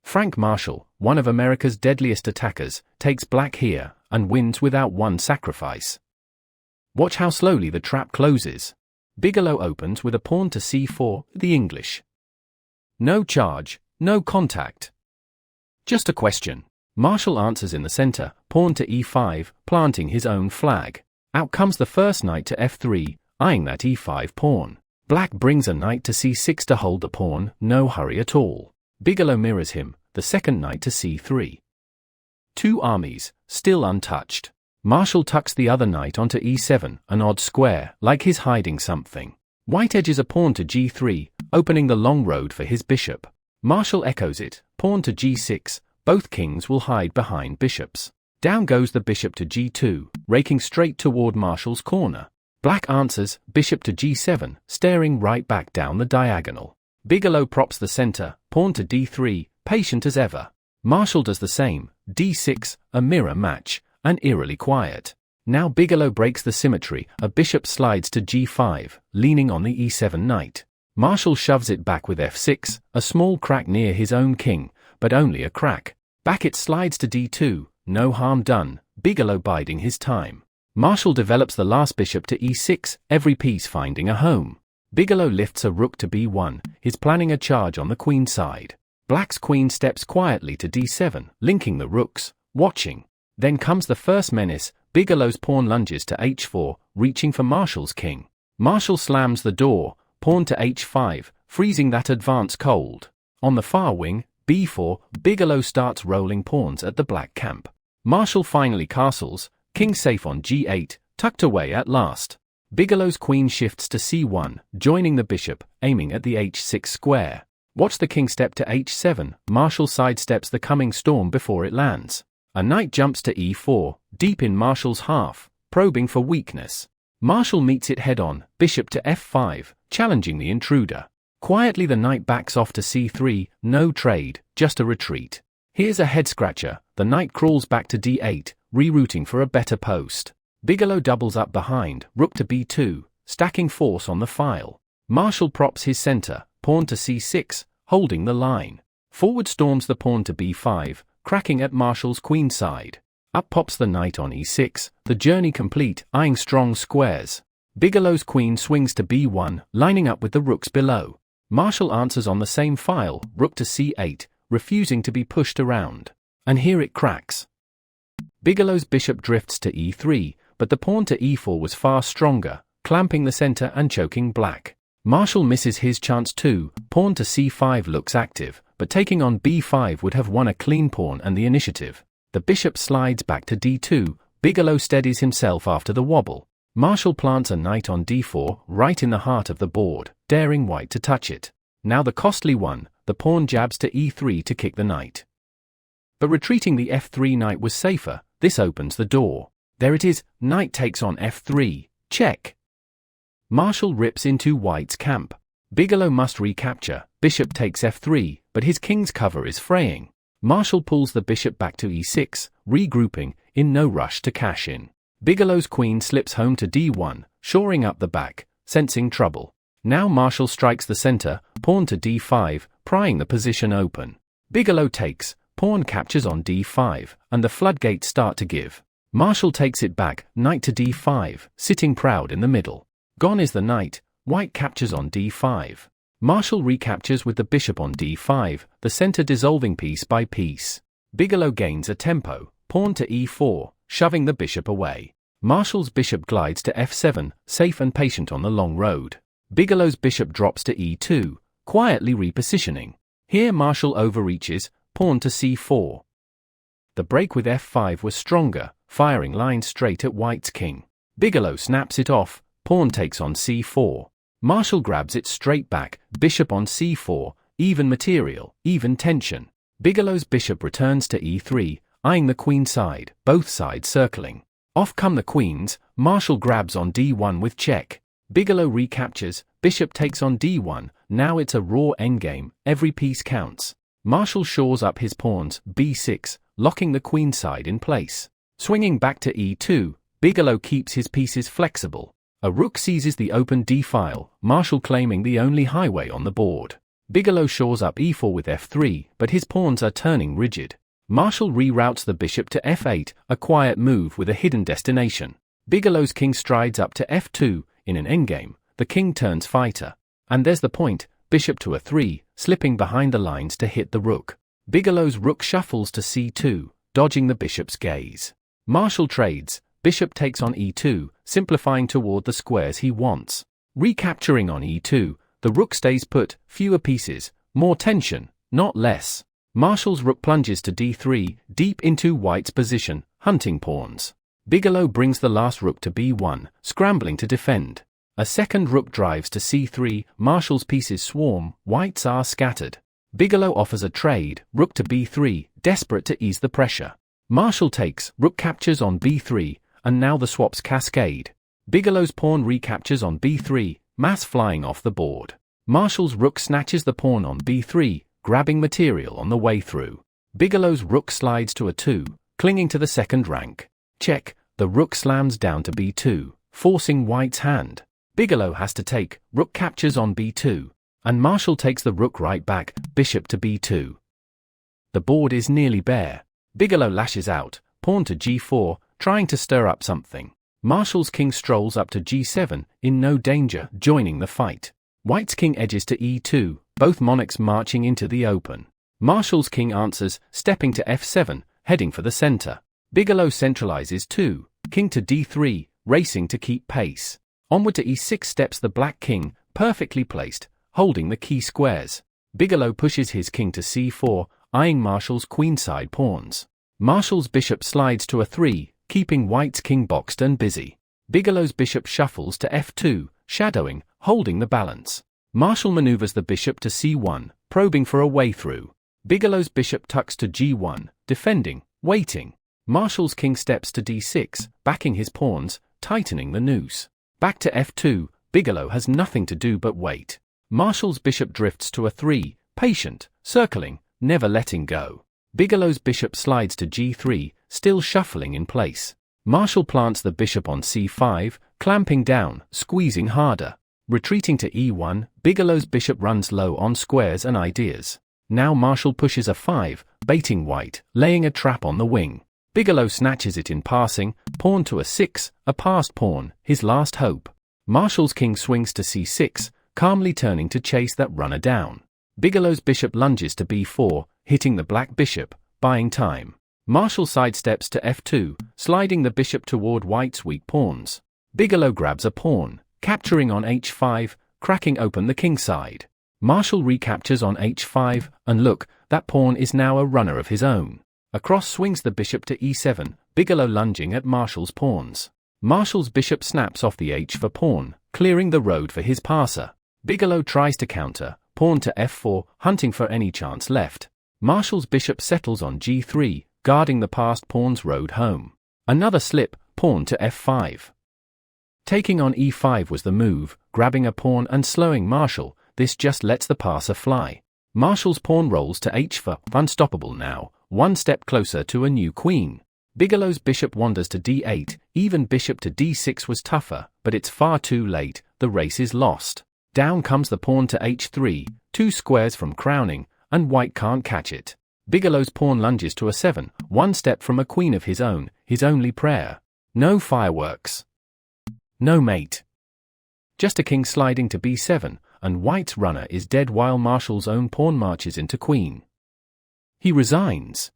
Frank Marshall, one of America's deadliest attackers, takes black here, and wins without one sacrifice. Watch how slowly the trap closes. Bigelow opens with a pawn to c4, the English. No charge, no contact. Just a question. Marshall answers in the center, pawn to e5, planting his own flag. Out comes the first knight to f3, eyeing that e5 pawn. Black brings a knight to c6 to hold the pawn, no hurry at all. Bigelow mirrors him, the second knight to c3. Two armies, still untouched. Marshall tucks the other knight onto e7, an odd square, like he's hiding something. White edges a pawn to g3, opening the long road for his bishop. Marshall echoes it, pawn to g6, both kings will hide behind bishops. Down goes the bishop to g2, raking straight toward Marshall's corner. Black answers, bishop to g7, staring right back down the diagonal. Bigelow props the center, pawn to d3, patient as ever. Marshall does the same, d6, a mirror match, and eerily quiet. Now Bigelow breaks the symmetry, a bishop slides to g5, leaning on the e7 knight. Marshall shoves it back with f6, a small crack near his own king, but only a crack. Back it slides to d2, no harm done, Bigelow biding his time. Marshall develops the last bishop to e6, every piece finding a home. Bigelow lifts a rook to b1, he's planning a charge on the queen side. Black's queen steps quietly to d7, linking the rooks, watching. Then comes the first menace, Bigelow's pawn lunges to h4, reaching for Marshall's king. Marshall slams the door, pawn to h5, freezing that advance cold. On the far wing, b4, Bigelow starts rolling pawns at the black camp. Marshall finally castles, king safe on g8, tucked away at last. Bigelow's queen shifts to c1, joining the bishop, aiming at the h6 square. Watch the king step to h7, Marshall sidesteps the coming storm before it lands. A knight jumps to e4, deep in Marshall's half, probing for weakness. Marshall meets it head-on, bishop to f5, challenging the intruder. Quietly the knight backs off to c3, no trade, just a retreat. Here's a head-scratcher, the knight crawls back to d8, rerouting for a better post. Bigelow doubles up behind, rook to b2, stacking force on the file. Marshall props his center, pawn to c6, holding the line. Forward storms the pawn to b5, cracking at Marshall's queen side. Up pops the knight on e6, the journey complete, eyeing strong squares. Bigelow's queen swings to b1, lining up with the rooks below. Marshall answers on the same file, rook to c8, refusing to be pushed around. And here it cracks. Bigelow's bishop drifts to e3, but the pawn to e4 was far stronger, clamping the center and choking black. Marshall misses his chance too, pawn to c5 looks active, but taking on b5 would have won a clean pawn and the initiative. The bishop slides back to d2, Bigelow steadies himself after the wobble. Marshall plants a knight on d4, right in the heart of the board, daring white to touch it. Now the costly one, the pawn jabs to e3 to kick the knight. But retreating the f3 knight was safer, this opens the door. There it is, knight takes on f3, check. Marshall rips into white's camp. Bigelow must recapture, bishop takes f3, but his king's cover is fraying. Marshall pulls the bishop back to e6, regrouping, in no rush to cash in. Bigelow's queen slips home to d1, shoring up the back, sensing trouble. Now Marshall strikes the center, pawn to d5, prying the position open. Bigelow takes, pawn captures on d5, and the floodgates start to give. Marshall takes it back, knight to d5, sitting proud in the middle. Gone is the knight, white captures on d5. Marshall recaptures with the bishop on d5, the center dissolving piece by piece. Bigelow gains a tempo, pawn to e4, shoving the bishop away. Marshall's bishop glides to f7, safe and patient on the long road. Bigelow's bishop drops to e2, quietly repositioning. Here Marshall overreaches, pawn to c4. The break with f5 was stronger, firing lines straight at white's king. Bigelow snaps it off, pawn takes on c4. Marshall grabs it straight back, bishop on c4, even material, even tension. Bigelow's bishop returns to e3, eyeing the queen side, both sides circling. Off come the queens, Marshall grabs on d1 with check. Bigelow recaptures, bishop takes on d1, now it's a raw endgame, every piece counts. Marshall shores up his pawns, b6, locking the queen side in place. Swinging back to e2, Bigelow keeps his pieces flexible. A rook seizes the open d-file, Marshall claiming the only highway on the board. Bigelow shores up e4 with f3, but his pawns are turning rigid. Marshall reroutes the bishop to f8, a quiet move with a hidden destination. Bigelow's king strides up to f2, in an endgame, the king turns fighter. And there's the point, bishop to a3, slipping behind the lines to hit the rook. Bigelow's rook shuffles to c2, dodging the bishop's gaze. Marshall trades, bishop takes on e2, simplifying toward the squares he wants. Recapturing on e2, the rook stays put, fewer pieces, more tension, not less. Marshall's rook plunges to d3, deep into white's position, hunting pawns. Bigelow brings the last rook to b1, scrambling to defend. A second rook drives to c3, Marshall's pieces swarm, white's are scattered. Bigelow offers a trade, rook to b3, desperate to ease the pressure. Marshall takes, rook captures on b3, and now the swaps cascade. Bigelow's pawn recaptures on b3, mass flying off the board. Marshall's rook snatches the pawn on b3, grabbing material on the way through. Bigelow's rook slides to a2, clinging to the second rank. Check, the rook slams down to b2, forcing white's hand. Bigelow has to take, rook captures on b2, and Marshall takes the rook right back, bishop to b2. The board is nearly bare. Bigelow lashes out, pawn to g4, trying to stir up something. Marshall's king strolls up to g7, in no danger, joining the fight. White's king edges to e2, both monarchs marching into the open. Marshall's king answers, stepping to f7, heading for the center. Bigelow centralizes too, king to d3, racing to keep pace. Onward to e6 steps the black king, perfectly placed, holding the key squares. Bigelow pushes his king to c4, eyeing Marshall's queenside pawns. Marshall's bishop slides to a3, keeping white's king boxed and busy. Bigelow's bishop shuffles to f2, shadowing, holding the balance. Marshall maneuvers the bishop to c1, probing for a way through. Bigelow's bishop tucks to g1, defending, waiting. Marshall's king steps to d6, backing his pawns, tightening the noose. Back to f2, Bigelow has nothing to do but wait. Marshall's bishop drifts to a3, patient, circling, never letting go. Bigelow's bishop slides to g3, still shuffling in place. Marshall plants the bishop on c5, clamping down, squeezing harder. Retreating to e1, Bigelow's bishop runs low on squares and ideas. Now Marshall pushes a5, baiting white, laying a trap on the wing. Bigelow snatches it in passing, pawn to a6, a passed pawn, his last hope. Marshall's king swings to c6, calmly turning to chase that runner down. Bigelow's bishop lunges to b4, hitting the black bishop, buying time. Marshall sidesteps to f2, sliding the bishop toward white's weak pawns. Bigelow grabs a pawn, capturing on h5, cracking open the king side. Marshall recaptures on h5, and look, that pawn is now a runner of his own. Across swings the bishop to e7, Bigelow lunging at Marshall's pawns. Marshall's bishop snaps off the h4 pawn, clearing the road for his passer. Bigelow tries to counter, pawn to f4, hunting for any chance left. Marshall's bishop settles on g3, guarding the passed pawn's road home. Another slip, pawn to f5. Taking on e5 was the move, grabbing a pawn and slowing Marshall. This just lets the passer fly. Marshall's pawn rolls to h4, unstoppable now, one step closer to a new queen. Bigelow's bishop wanders to d8, even bishop to d6 was tougher, but it's far too late, the race is lost. Down comes the pawn to h3, 2 squares from crowning, and white can't catch it. Bigelow's pawn lunges to a7, one step from a queen of his own, his only prayer. No fireworks. No mate. Just a king sliding to b7, and white's runner is dead while Marshall's own pawn marches into queen. He resigns.